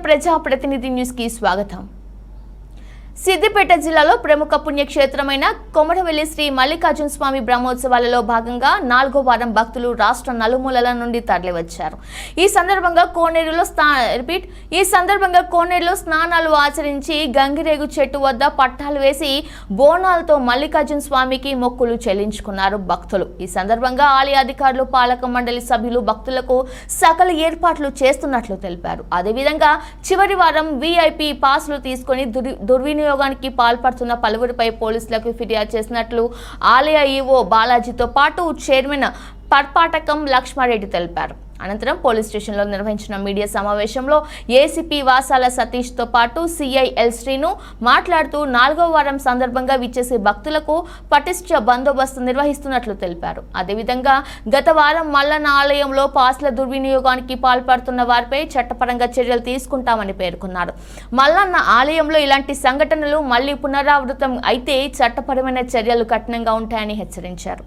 ప్రజాప్రతినిధి న్యూస్ కి స్వాగతం. సిద్దిపేట జిల్లాలో ప్రముఖ పుణ్యక్షేత్రమైన కొమరవెల్లి శ్రీ మల్లికార్జున స్వామి బ్రహ్మోత్సవాలలో భాగంగా 4వ వారం భక్తులు రాష్ట్ర నలుమూలల నుండి తరలివచ్చారు. ఈ సందర్భంగా కోనేరులో స్నానాలు ఆచరించి గంగిరేగు చెట్టు వద్ద పట్టాలు వేసి బోనాలతో మల్లికార్జున స్వామికి మొక్కులు చెల్లించుకున్నారు భక్తులు. ఈ సందర్భంగా ఆలయ అధికారులు, పాలక మండలి సభ్యులు భక్తులకు సకల ఏర్పాట్లు చేస్తున్నట్లు తెలిపారు. అదేవిధంగా చివరి వారం VIP పాసులు తీసుకుని దుర్వినియోగానికి పాల్పడుతున్న పలువురిపై పోలీసులకు ఫిర్యాదు చేసినట్లు ఆలయ ఈవో బాలాజీతో పాటు చైర్మన్ పర్పాటకం లక్ష్మారెడ్డి తెలిపారు. అనంతరం పోలీస్ స్టేషన్లో నిర్వహించిన మీడియా సమావేశంలో ఏసీపీ వాసాల సతీష్తో పాటు సిఐ ఎల్ శ్రీను మాట్లాడుతూ 4వ వారం సందర్భంగా విచ్చేసే భక్తులకు పటిష్ట బందోబస్తు నిర్వహిస్తున్నట్లు తెలిపారు. అదేవిధంగా గత వారం మల్లన్న ఆలయంలో పాస్ల దుర్వినియోగానికి పాల్పడుతున్న వారిపై చట్టపరంగా చర్యలు తీసుకుంటామని పేర్కొన్నారు. మల్లన్న ఆలయంలో ఇలాంటి సంఘటనలు మళ్లీ పునరావృతం అయితే చట్టపరమైన చర్యలు కఠినంగా ఉంటాయని హెచ్చరించారు.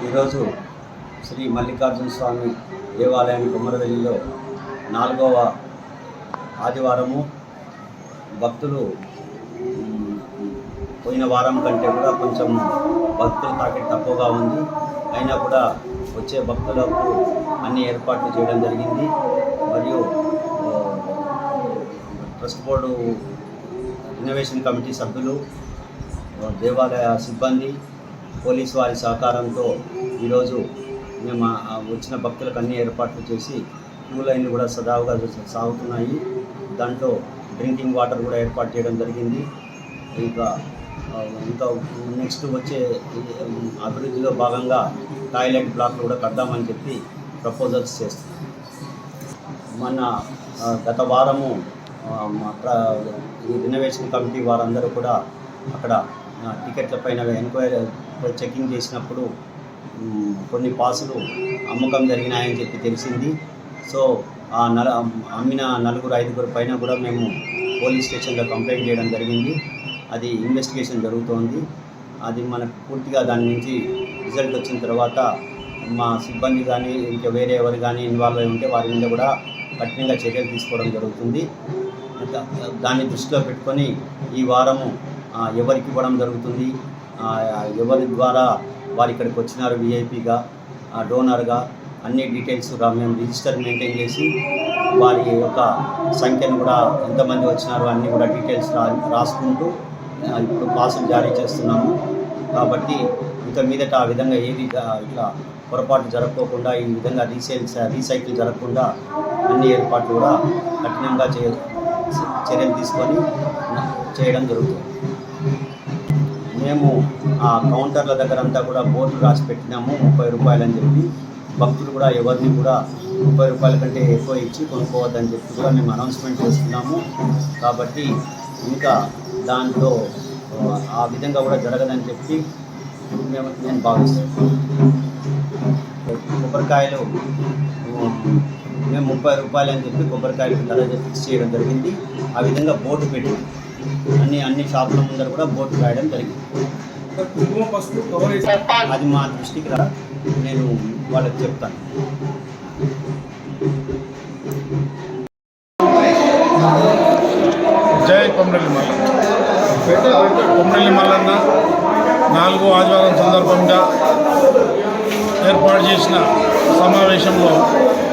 ఈరోజు శ్రీ మల్లికార్జున స్వామి దేవాలయం కొమరవెల్లిలో 4వ ఆదివారము. భక్తులు పోయిన వారం కంటే కూడా కొంచెం భక్తుల తాకిడి తక్కువగా ఉంది. అయినా కూడా వచ్చే భక్తులకు అన్ని ఏర్పాట్లు చేయడం జరిగింది. మరియు ట్రస్ట్ బోర్డు ఇన్నోవేషన్ కమిటీ సభ్యులు, దేవాలయ సిబ్బంది, పోలీసు వారి సహకారంతో ఈరోజు మేము వచ్చిన భక్తులకు అన్ని ఏర్పాట్లు చేసి క్యూ లైన్లు కూడా సదావుగా సాగుతున్నాయి. దాంట్లో డ్రింకింగ్ వాటర్ కూడా ఏర్పాటు చేయడం జరిగింది. ఇంకా నెక్స్ట్ వచ్చే అభివృద్ధిలో భాగంగా టాయిలెట్ బ్లాక్లు కూడా కడదామని చెప్పి ప్రపోజల్స్ చేస్తున్నాం. మొన్న గత వారము రినోవేషన్ కమిటీ వారందరూ కూడా అక్కడ టికెట్ల పైన ఎంక్వైరీ చెకింగ్ చేసినప్పుడు కొన్ని పాసులు అమ్మకం జరిగినాయని చెప్పి తెలిసింది. సో ఆ అమ్మిన 4-5 పైన కూడా మేము పోలీస్ స్టేషన్లో కంప్లైంట్ చేయడం జరిగింది. అది ఇన్వెస్టిగేషన్ జరుగుతోంది. అది మనకు పూర్తిగా దాని నుంచి రిజల్ట్ వచ్చిన తర్వాత మా సిబ్బంది కానీ ఇంకా వేరే ఎవరు కానీ ఇన్వాల్వ్ అయి ఉంటే వారి మీద కూడా కఠినంగా చర్యలు తీసుకోవడం జరుగుతుంది. దాన్ని దృష్టిలో పెట్టుకొని ఈ వారము ఎవరికి ఇవ్వడం జరుగుతుంది, ఎవరి ద్వారా వారు ఇక్కడికి వచ్చినారు, విఐపిగా, డోనర్గా అన్ని డీటెయిల్స్ మేము రిజిస్టర్ మెయింటైన్ చేసి వారి యొక్క సంఖ్యను కూడా ఎంతమంది వచ్చినారో అన్నీ కూడా డీటెయిల్స్ రాసుకుంటూ ఇప్పుడు పాసులు జారీ చేస్తున్నాము. కాబట్టి ఇక మీదట ఆ విధంగా ఏది ఇట్లా పొరపాటు జరగకోకుండా, ఈ విధంగా రీసైకిల్ జరగకుండా అన్ని ఏర్పాట్లు కూడా కఠినంగా చర్యలు తీసుకొని చేయడం జరుగుతుంది. మేము ఆ కౌంటర్ల దగ్గర అంతా కూడా బోర్డులు రాసి పెట్టినాము 30 రూపాయలు అని చెప్పి. భక్తులు కూడా ఎవరిని కూడా 30 రూపాయల కంటే ఎక్కువ ఇచ్చి కొనుక్కోవద్దని చెప్పి కూడా మేము అనౌన్స్మెంట్ చేస్తున్నాము. కాబట్టి ఇంకా దాంట్లో ఆ విధంగా కూడా జరగదని చెప్పి నేను భావిస్తున్నాను. కొబ్బరికాయలు మేము 30 రూపాయలు అని చెప్పి కొబ్బరికాయలకు ధర ఫిక్స్ చేయడం జరిగింది. ఆ విధంగా బోర్డు పెట్టి అన్ని షాపుల ముందర కూడా బోర్డు రాయడం జరిగింది. అది మా దృష్టికి రా, నేను వాళ్ళకి చెప్తాను. జై కొమరవెల్లి మల్లన్న. కొమరవెల్లి మల్లన్న 4వ ఆదివారం సందర్భంగా ఏర్పాటు చేసిన సమావేశంలో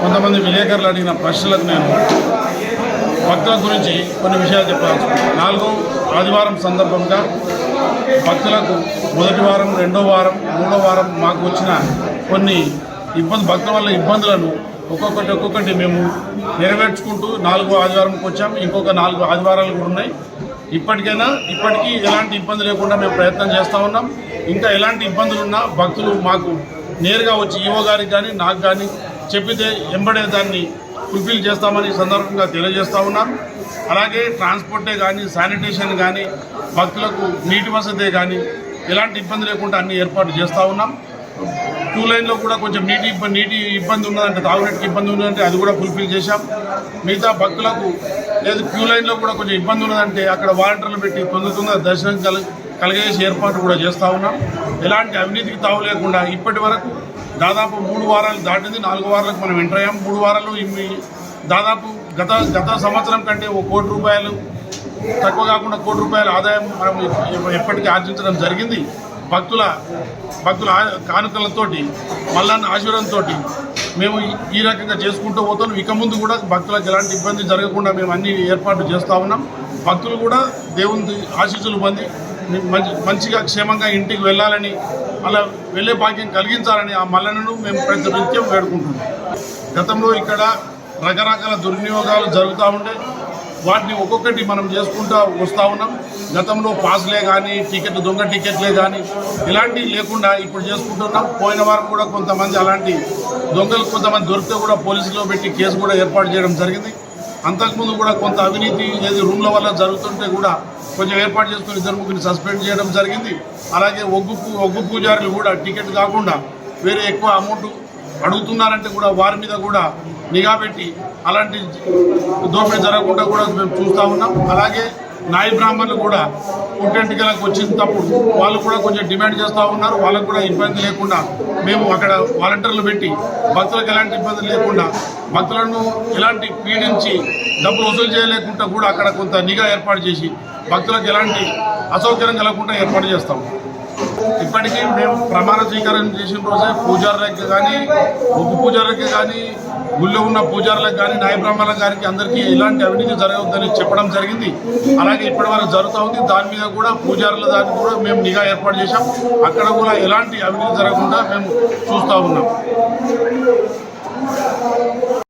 కొంతమంది విలేకరులు అడిగిన ప్రశ్నలకు నేను భక్తుల గురించి కొన్ని విషయాలు చెప్పాల్సి. 4వ ఆదివారం సందర్భంగా భక్తులకు మొదటి వారం, 2వ వారం, 3వ వారం మాకు వచ్చిన కొన్ని భక్తుల వల్ల ఇబ్బందులను ఒక్కొక్కటి మేము నెరవేర్చుకుంటూ 4వ ఆదివారంకి వచ్చాము. ఇంకొక 4 ఆదివారాలు కూడా ఉన్నాయి. ఇప్పటికీ ఎలాంటి ఇబ్బంది లేకుండా మేము ప్రయత్నం చేస్తూ ఉన్నాం. ఇంకా ఎలాంటి ఇబ్బందులు ఉన్నా భక్తులు మాకు నేరుగా వచ్చి ఈవో గారికి కానీ నాకు కానీ చెప్పితే ఎంబడే దాన్ని ఫుల్ఫిల్ చేస్తామని సందర్భంగా తెలియజేస్తూ ఉన్నాం. అలాగే ట్రాన్స్పోర్టే కానీ, శానిటేషన్ కానీ, భక్తులకు నీటి వసతే కానీ ఎలాంటి ఇబ్బంది లేకుండా అన్ని ఏర్పాటు చేస్తూ ఉన్నాం. క్యూ లైన్లో కూడా కొంచెం నీటి ఇబ్బంది ఉన్నదంటే, తాగునీటికి ఇబ్బంది ఉన్నదంటే అది కూడా ఫుల్ఫిల్ చేశాం. మిగతా భక్తులకు లేదు క్యూ లైన్లో కూడా కొంచెం ఇబ్బంది ఉన్నదంటే అక్కడ వాలంటీర్లు పెట్టి తొందరగా దర్శనం కలిగేసి ఏర్పాటు కూడా చేస్తూ ఉన్నాం. ఎలాంటి అవినీతికి తావు లేకుండా ఇప్పటి వరకు దాదాపు 3 వారాలు దాటింది. 4 వారాలకు మనం ఎంటర్ అయ్యాం. 3 వారాలు దాదాపు గత సంవత్సరం కంటే ₹1 కోటి తక్కువ కాకుండా ₹1 కోటి ఆదాయం మనం ఎప్పటికీ ఆర్జించడం జరిగింది. భక్తుల కానుకలతోటి మల్లన్న ఆశీర్వాదంతో మేము ఈ రకంగా చేసుకుంటూ పోతాం. ఇక ముందు కూడా భక్తులకు ఎలాంటి ఇబ్బంది జరగకుండా మేము అన్ని ఏర్పాట్లు చేస్తూ ఉన్నాం. భక్తులు కూడా దేవుని ఆశీస్సులు పొంది మంచిగా క్షేమంగా ఇంటికి వెళ్ళాలని, అలా వెళ్ళే భాగ్యం కలిగించాలని ఆ మల్లన్నను మేము ప్రతి నిత్యం వేడుకుంటున్నాం. గతంలో ఇక్కడ రకరకాల దుర్వినియోగాలు జరుగుతూ ఉండే, వాటిని ఒక్కొక్కటి మనం చేసుకుంటూ వస్తూ ఉన్నాం. గతంలో పాస్లే కానీ దొంగ టికెట్లే కానీ ఇలాంటివి లేకుండా ఇప్పుడు చేసుకుంటున్నాం. పోయిన వారం కూడా కొంతమంది అలాంటి దొంగలు కొంతమంది దొరికితే కూడా పోలీసులో పెట్టి కేసు కూడా ఏర్పాటు చేయడం జరిగింది. అంతకుముందు కూడా కొంత అవినీతి రూమ్ల వల్ల జరుగుతుంటే కూడా కొంచెం ఏర్పాటు చేసుకుని 2-3 సస్పెండ్ చేయడం జరిగింది. అలాగే ఒగ్గు పూజారులు కూడా టికెట్ కాకుండా వేరే ఎక్కువ అమౌంట్ అడుగుతున్నారంటే కూడా వారి మీద కూడా నిఘా పెట్టి అలాంటి దోపిడీ జరగకుండా కూడా మేము చూస్తూ ఉన్నాం. అలాగే నాయి బ్రాహ్మణులు కూడా పుట్టెంటికలకు వచ్చినప్పుడు వాళ్ళు కూడా కొంచెం డిమాండ్ చేస్తూ ఉన్నారు. వాళ్ళకు కూడా ఇబ్బంది లేకుండా మేము అక్కడ వాలంటీర్లు పెట్టి భక్తులకు ఎలాంటి ఇబ్బంది లేకుండా, భక్తులను ఎలాంటి పీడించి డబ్బులు వసూలు చేయలేకుండా కూడా అక్కడ కొంత నిఘా ఏర్పాటు చేసి భక్తులకు ఎలాంటి అసౌకర్యం కలగకుండా ఏర్పాటు చేస్తాం. ఇప్పటికీ మేము ప్రమాణ స్వీకారం చేసిన రోజే పూజారులకు కానీ, ఒగ్గు పూజారులకి కానీ, గుళ్ళో ఉన్న పూజారులకు కానీ, నాయ బ్రాహ్మణులకు కానీ అందరికీ ఎలాంటి అవినీతి జరగవద్దని చెప్పడం జరిగింది. అలాగే ఇప్పటి వరకు జరుగుతూ ఉంది. దాని మీద కూడా పూజారుల దానికి కూడా మేము నిఘా ఏర్పాటు చేశాం. అక్కడ కూడా ఎలాంటి అవినీతి జరగకుండా మేము చూస్తూ ఉన్నాం.